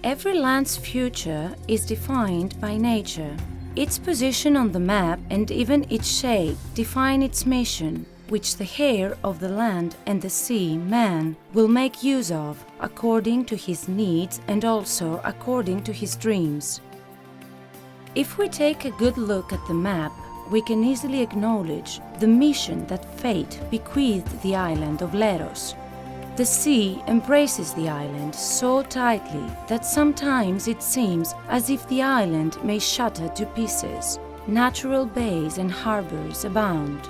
Every land's future is defined by nature. Its position on the map and even its shape define its mission, which the heir of the land and the sea, man, will make use of according to his needs and also according to his dreams. If we take a good look at the map, we can easily acknowledge the mission that fate bequeathed the island of Leros. The sea embraces the island so tightly that sometimes it seems as if the island may shatter to pieces. Natural bays and harbors abound.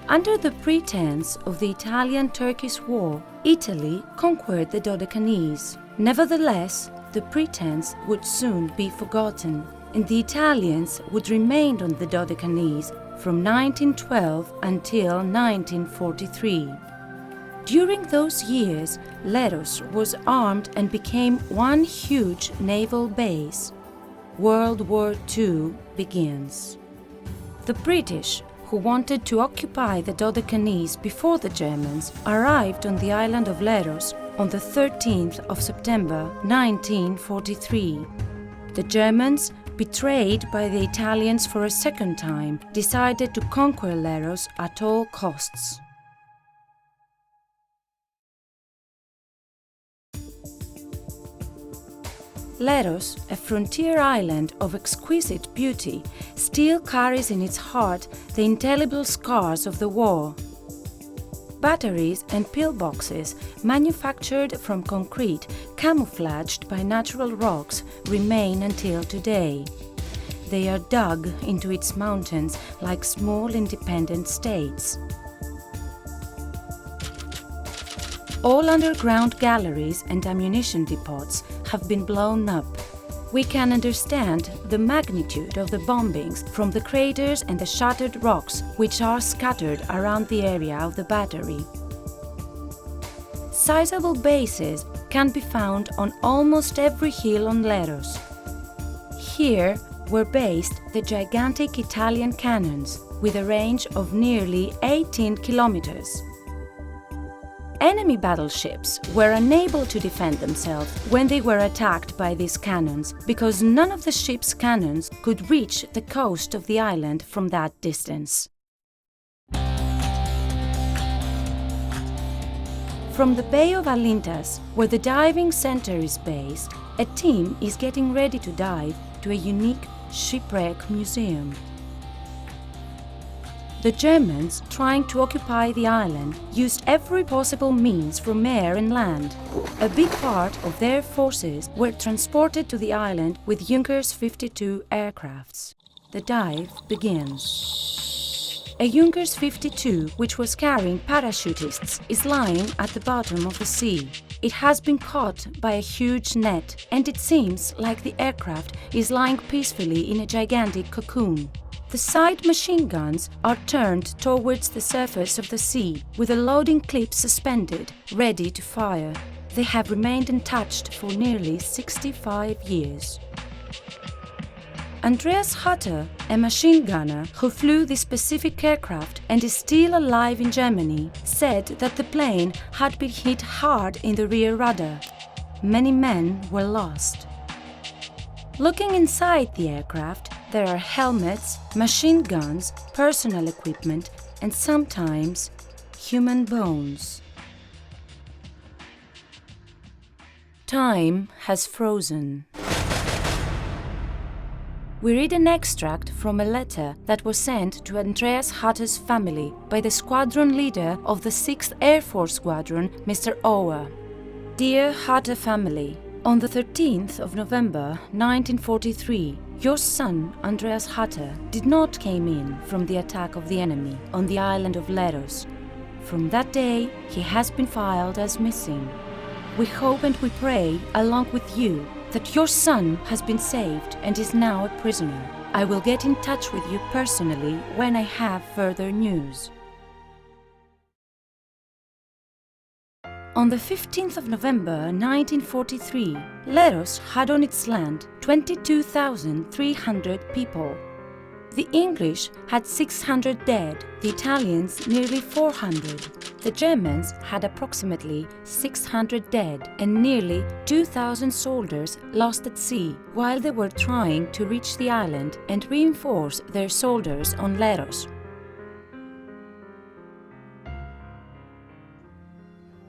Under the pretense of the Italian-Turkish War, Italy conquered the Dodecanese. Nevertheless, the pretense would soon be forgotten, and the Italians would remain on the Dodecanese from 1912 until 1943. During those years, Leros was armed and became one huge naval base. World War II begins. The British, who wanted to occupy the Dodecanese before the Germans, arrived on the island of Leros on the 13th of September 1943. The Germans, betrayed by the Italians for a second time, decided to conquer Leros at all costs. Leros, a frontier island of exquisite beauty, still carries in its heart the indelible scars of the war. Batteries and pillboxes, manufactured from concrete, camouflaged by natural rocks, remain until today. They are dug into its mountains like small independent states. All underground galleries and ammunition depots have been blown up. We can understand the magnitude of the bombings from the craters and the shattered rocks which are scattered around the area of the battery. Sizable bases can be found on almost every hill on Leros. Here were based the gigantic Italian cannons with a range of nearly 18 kilometers. Enemy battleships were unable to defend themselves when they were attacked by these cannons because none of the ship's cannons could reach the coast of the island from that distance. From the Bay of Alintas, where the diving center is based, a team is getting ready to dive to a unique shipwreck museum. The Germans, trying to occupy the island, used every possible means from air and land. A big part of their forces were transported to the island with Junkers 52 aircrafts. The dive begins. A Junkers 52, which was carrying parachutists, is lying at the bottom of the sea. It has been caught by a huge net, and it seems like the aircraft is lying peacefully in a gigantic cocoon. The side machine guns are turned towards the surface of the sea, with the loading clips suspended, ready to fire. They have remained untouched for nearly 65 years. Andreas Hutter, a machine gunner who flew this specific aircraft and is still alive in Germany, said that the plane had been hit hard in the rear rudder. Many men were lost. Looking inside the aircraft, there are helmets, machine guns, personal equipment, and sometimes human bones. Time has frozen. We read an extract from a letter that was sent to Andreas Hutter's family by the squadron leader of the 6th Air Force Squadron, Mr. Ower. Dear Hutter family, on the 13th of November 1943, your son, Andreas Hutter, did not came in from the attack of the enemy on the island of Leros. From that day, he has been filed as missing. We hope and we pray, along with you, that your son has been saved and is now a prisoner. I will get in touch with you personally when I have further news. On the 15th of November 1943, Leros had on its land 22,300 people. The English had 600 dead, the Italians nearly 400. The Germans had approximately 600 dead and nearly 2,000 soldiers lost at sea while they were trying to reach the island and reinforce their soldiers on Leros.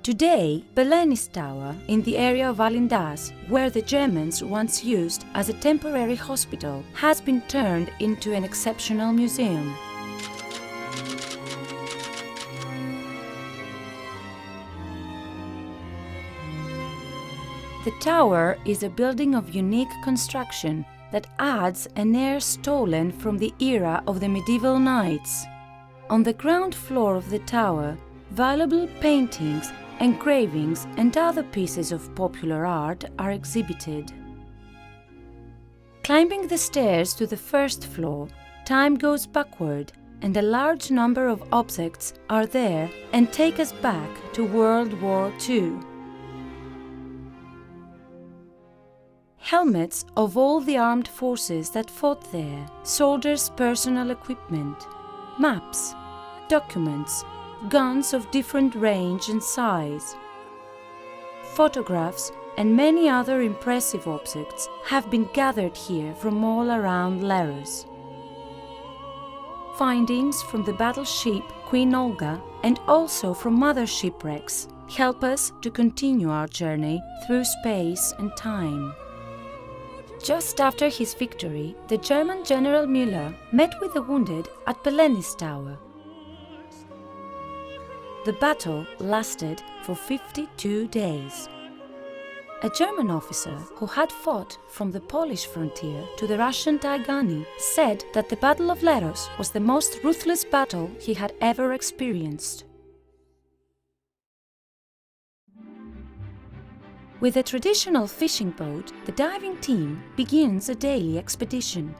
Today, Belenis Tower, in the area of Alindas, where the Germans once used as a temporary hospital, has been turned into an exceptional museum. The tower is a building of unique construction that adds an air stolen from the era of the medieval knights. On the ground floor of the tower, valuable paintings, engravings and other pieces of popular art are exhibited. Climbing the stairs to the first floor, time goes backward and a large number of objects are there and take us back to World War II. Helmets of all the armed forces that fought there, soldiers' personal equipment, maps, documents, guns of different range and size. Photographs and many other impressive objects have been gathered here from all around Leros. Findings from the battleship Queen Olga and also from other shipwrecks help us to continue our journey through space and time. Just after his victory, the German General Müller met with the wounded at Belenis Tower. The battle lasted for 52 days. A German officer who had fought from the Polish frontier to the Russian Aegean said that the Battle of Leros was the most ruthless battle he had ever experienced. With a traditional fishing boat, the diving team begins a daily expedition.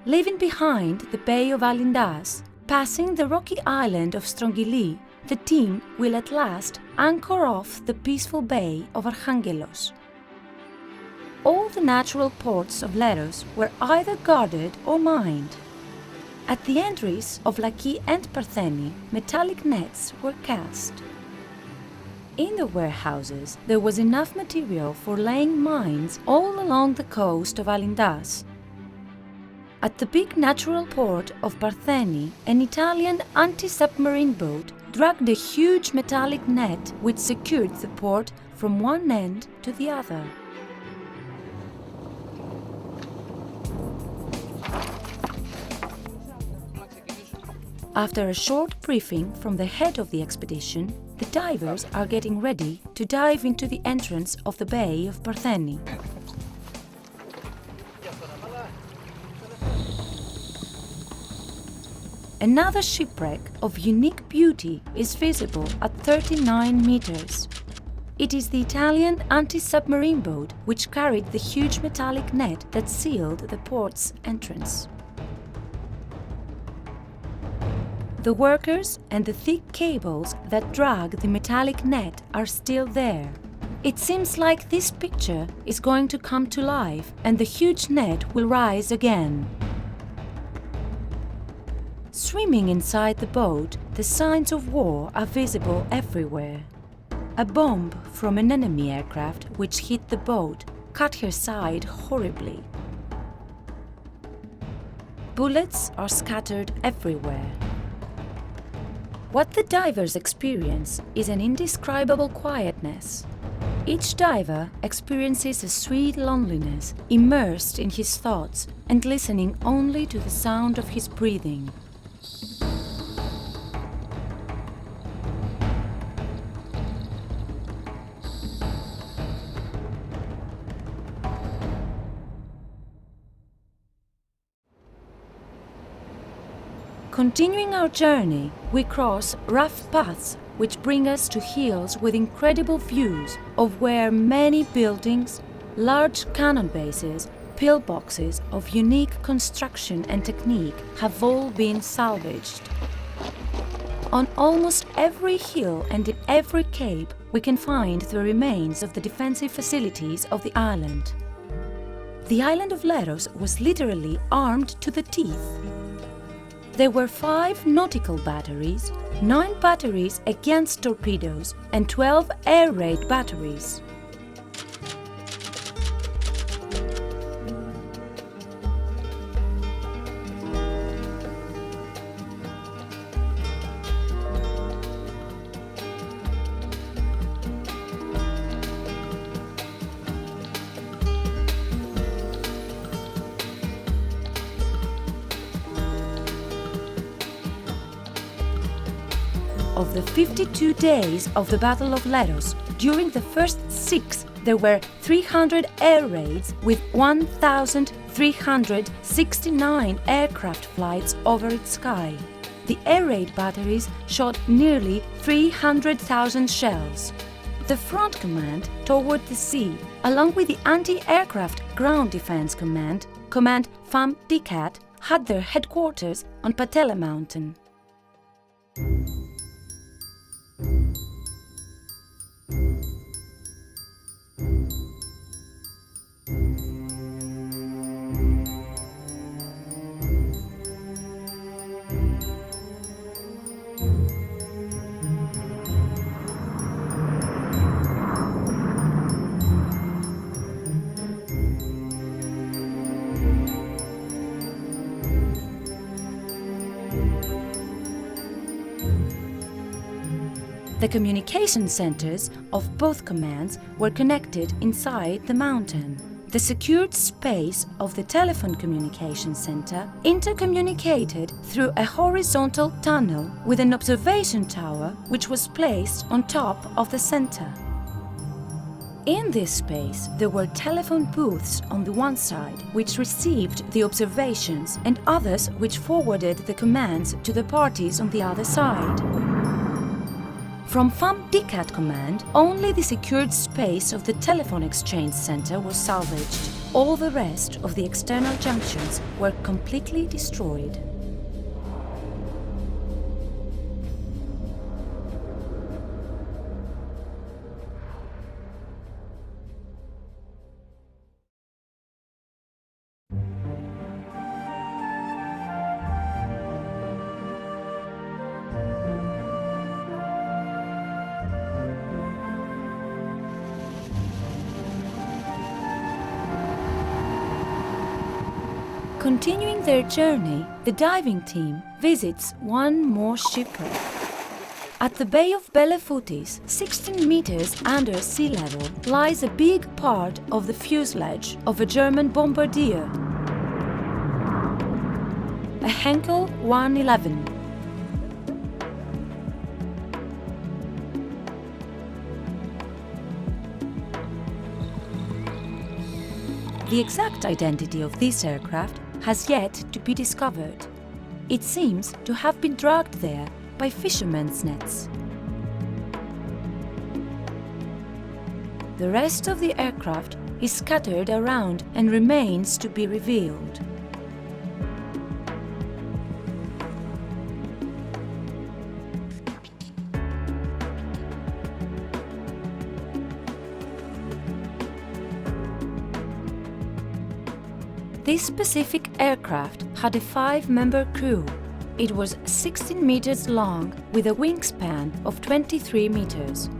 Leaving behind the Bay of Alindas, passing the rocky island of Tranquility, the team will at last anchor off the peaceful bay of Archangelos. All the natural ports of Leros were either guarded or mined. At the entries of Laki and Partheni, metallic nets were cast. In the warehouses, there was enough material for laying mines all along the coast of Alindas. At the big natural port of Partheni, an Italian anti-submarine boat dragged a huge metallic net which secured the port from one end to the other. After a short briefing from the head of the expedition, the divers are getting ready to dive into the entrance of the Bay of Partheni. Another shipwreck of unique beauty is visible at 39 meters. It is the Italian anti-submarine boat which carried the huge metallic net that sealed the port's entrance. The workers and the thick cables that drag the metallic net are still there. It seems like this picture is going to come to life and the huge net will rise again. Swimming inside the boat, the signs of war are visible everywhere. A bomb from an enemy aircraft which hit the boat cut her side horribly. Bullets are scattered everywhere. What the divers experience is an indescribable quietness. Each diver experiences a sweet loneliness, immersed in his thoughts and listening only to the sound of his breathing. Continuing our journey, we cross rough paths which bring us to hills with incredible views of where many buildings, large cannon bases, pillboxes of unique construction and technique have all been salvaged. On almost every hill and in every cape, we can find the remains of the defensive facilities of the island. the island of Leros was literally armed to the teeth. There were 5 nautical batteries, 9 batteries against torpedoes, and 12 air raid batteries. Of the 52 days of the Battle of Leros, during the first 6 there were 300 air raids with 1,369 aircraft flights over its sky. The air raid batteries shot nearly 300,000 shells. The front command toward the sea, along with the Anti-Aircraft Ground Defense Command, Command FAM DICAT, had their headquarters on Patella Mountain. The communication centers of both commands were connected inside the mountain. The secured space of the telephone communication center intercommunicated through a horizontal tunnel with an observation tower which was placed on top of the center. In this space, there were telephone booths on the one side, which received the observations, and others which forwarded the commands to the parties on the other side. From FAM DICAT command, only the secured space of the telephone exchange center was salvaged. All the rest of the external junctions were completely destroyed. Continuing their journey, the diving team visits one more shipwreck. At the Bay of Belefoutis, 16 meters under sea level, lies a big part of the fuselage of a German bombardier, a Henkel 111. The exact identity of this aircraft has yet to be discovered. It seems to have been dragged there by fishermen's nets. The rest of the aircraft is scattered around and remains to be revealed. This specific aircraft had a 5-member crew. It was 16 meters long with a wingspan of 23 meters.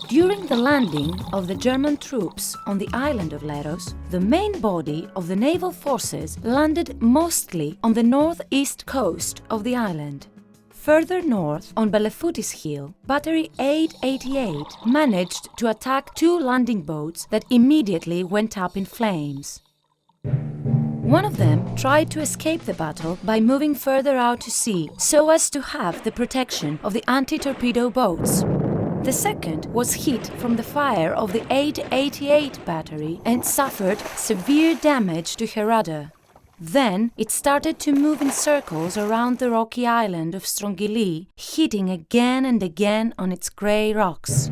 During the landing of the German troops on the island of Leros, the main body of the naval forces landed mostly on the northeast coast of the island. Further north, on Belefoutis Hill, Battery 888 managed to attack 2 landing boats that immediately went up in flames. One of them tried to escape the battle by moving further out to sea so as to have the protection of the anti-torpedo boats. The second was hit from the fire of the 888 battery and suffered severe damage to her rudder. Then it started to move in circles around the rocky island of Strongili, hitting again and again on its grey rocks.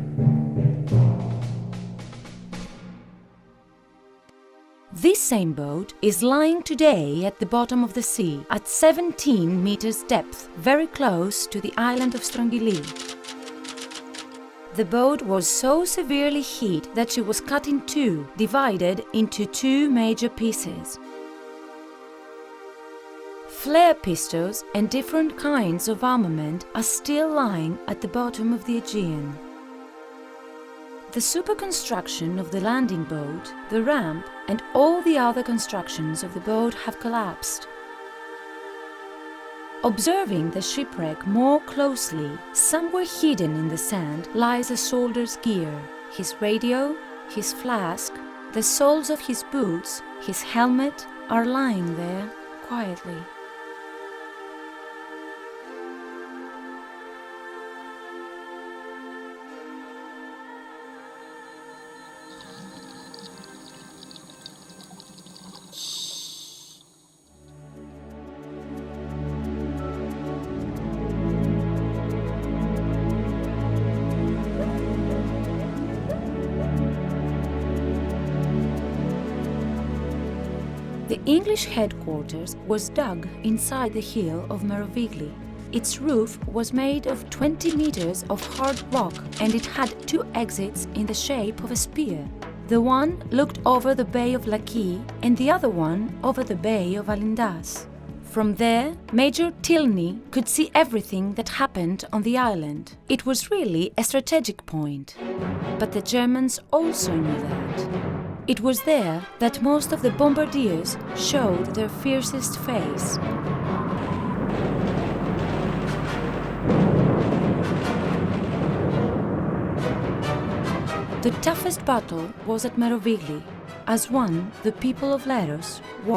This same boat is lying today at the bottom of the sea at 17 meters depth, very close to the island of Strongili. The boat was so severely hit that she was cut in two, divided into two major pieces. Flare pistols and different kinds of armament are still lying at the bottom of the Aegean. The superconstruction of the landing boat, the ramp, and all the other constructions of the boat have collapsed. Observing the shipwreck more closely, somewhere hidden in the sand lies a soldier's gear, his radio, his flask, the soles of his boots, his helmet are lying there quietly. The English headquarters was dug inside the hill of Merovigli. Its roof was made of 20 meters of hard rock and it had two exits in the shape of a spear. The one looked over the Bay of Laki and the other one over the Bay of Alindas. From there, Major Tilney could see everything that happened on the island. It was really a strategic point. But the Germans also knew that. It was there that most of the bombardiers showed their fiercest face. The toughest battle was at Merovigli. As one, the people of Leros